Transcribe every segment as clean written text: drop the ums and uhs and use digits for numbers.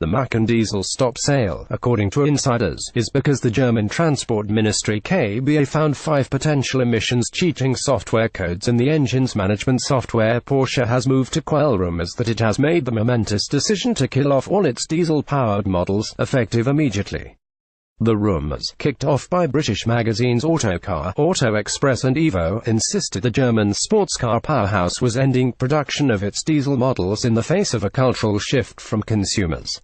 The Macan diesel stop sale, according to insiders, is because the German Transport Ministry KBA found 5 potential emissions cheating software codes in the engine's management software. Porsche has moved to quell rumours that it has made the momentous decision to kill off all its diesel-powered models, effective immediately. The rumours, kicked off by British magazines Autocar, Express and Evo, insisted the German sportscar powerhouse was ending production of its diesel models in the face of a cultural shift from consumers.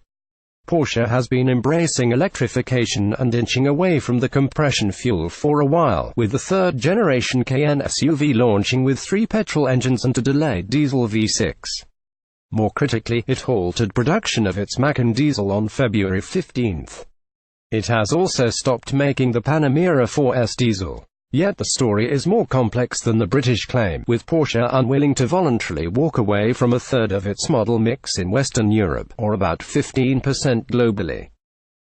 Porsche has been embracing electrification and inching away from the compression fuel for a while, with the third-generation Cayenne SUV launching with 3 petrol engines and a delayed diesel V6. More critically, it halted production of its Macan diesel on February 15. It has also stopped making the Panamera 4S diesel. Yet the story is more complex than the British claim, with Porsche unwilling to voluntarily walk away from a third of its model mix in Western Europe, or about 15% globally.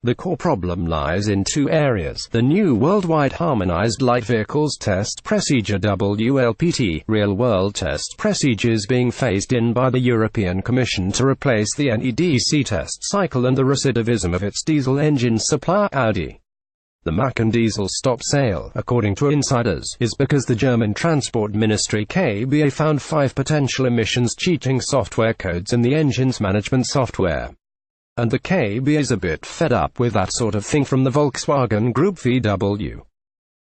The core problem lies in 2 areas: the new worldwide harmonized light vehicles test procedure WLPT, real-world test procedures being phased in by the European Commission to replace the NEDC test cycle, and the recidivism of its diesel engine supplier Audi. The Macan diesel stop sale, according to insiders, is because the German Transport Ministry KBA found 5 potential emissions cheating software codes in the engine's management software. And the KBA is a bit fed up with that sort of thing from the Volkswagen Group VW.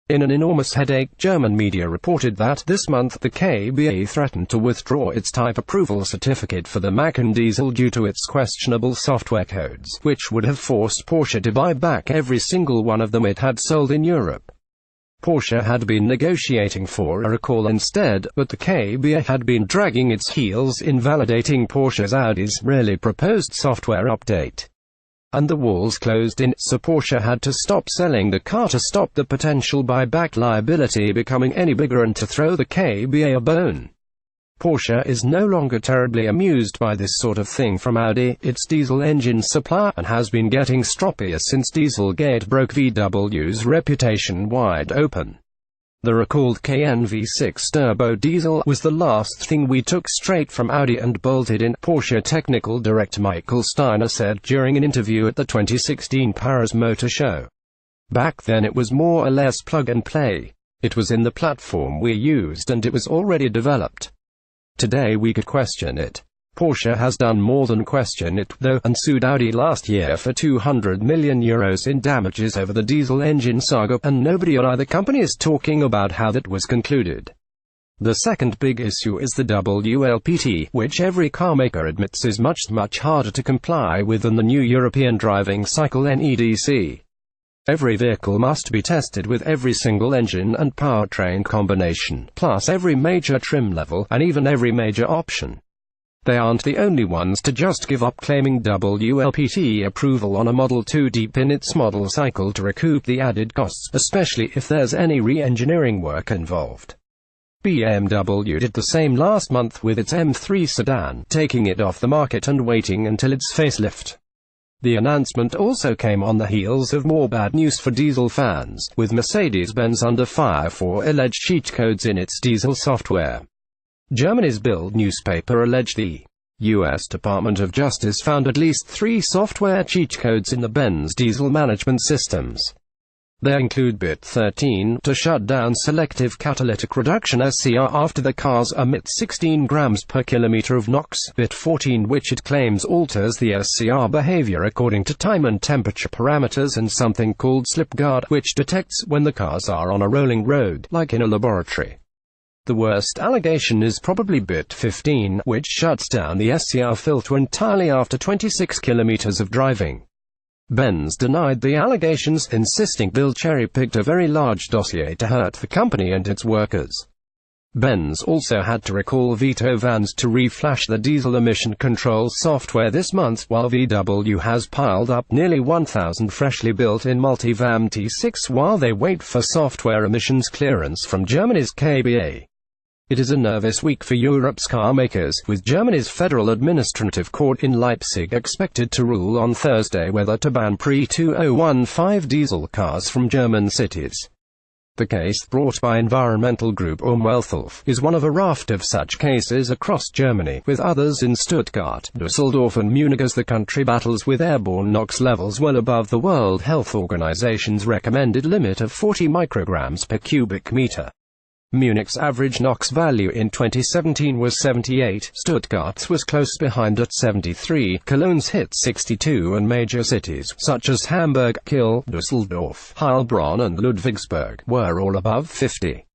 In an enormous headache, German media reported that this month the KBA threatened to withdraw its type approval certificate for the Macan diesel due to its questionable software codes, which would have forced Porsche to buy back every single one of them it had sold in Europe. Porsche had been negotiating for a recall instead, but the KBA had been dragging its heels in validating Porsche's Audi's rarely proposed software update. And the walls closed in, so Porsche had to stop selling the car to stop the potential buyback liability becoming any bigger and to throw the KBA a bone. Porsche is no longer terribly amused by this sort of thing from Audi, its diesel engine supplier, and has been getting stroppier since Dieselgate broke VW's reputation wide open. The recalled Cayenne V6 turbo diesel was the last thing we took straight from Audi and bolted in, Porsche technical director Michael Steiner said during an interview at the 2016 Paris Motor Show. Back then it was more or less plug and play. It was in the platform we used and it was already developed. Today we could question it. Porsche has done more than question it, though, and sued Audi last year for €200 million in damages over the diesel engine saga, and nobody at either company is talking about how that was concluded. The second big issue is the WLPT, which every carmaker admits is much harder to comply with than the new European driving cycle NEDC. Every vehicle must be tested with every single engine and powertrain combination, plus every major trim level, and even every major option. They aren't the only ones to just give up claiming WLPT approval on a model too deep in its model cycle to recoup the added costs, especially if there's any re-engineering work involved. BMW did the same last month with its M3 sedan, taking it off the market and waiting until its facelift. The announcement also came on the heels of more bad news for diesel fans, with Mercedes-Benz under fire for alleged cheat codes in its diesel software. Germany's Bild newspaper alleged the U.S. Department of Justice found at least 3 software cheat codes in the Benz diesel management systems. They include bit 13, to shut down selective catalytic reduction (SCR) after the cars emit 16 grams per kilometer of NOx, bit 14 which it claims alters the SCR behavior according to time and temperature parameters, and something called slip guard, which detects when the cars are on a rolling road, like in a laboratory. The worst allegation is probably bit 15, which shuts down the SCR filter entirely after 26 kilometers of driving. Benz denied the allegations, insisting Bild cherry-picked a very large dossier to hurt the company and its workers. Benz also had to recall Vito vans to reflash the diesel emission control software this month, while VW has piled up nearly 1,000 freshly built-in multi-VAM T6 while they wait for software emissions clearance from Germany's KBA. It is a nervous week for Europe's car makers, with Germany's Federal Administrative Court in Leipzig expected to rule on Thursday whether to ban pre-2015 diesel cars from German cities. The case brought by environmental group Umwelthilfe is one of a raft of such cases across Germany, with others in Stuttgart, Düsseldorf and Munich as the country battles with airborne NOx levels well above the World Health Organization's recommended limit of 40 micrograms per cubic meter. Munich's average NOx value in 2017 was 78, Stuttgart's was close behind at 73, Cologne's hit 62 and major cities, such as Hamburg, Kiel, Düsseldorf, Heilbronn and Ludwigsburg, were all above 50.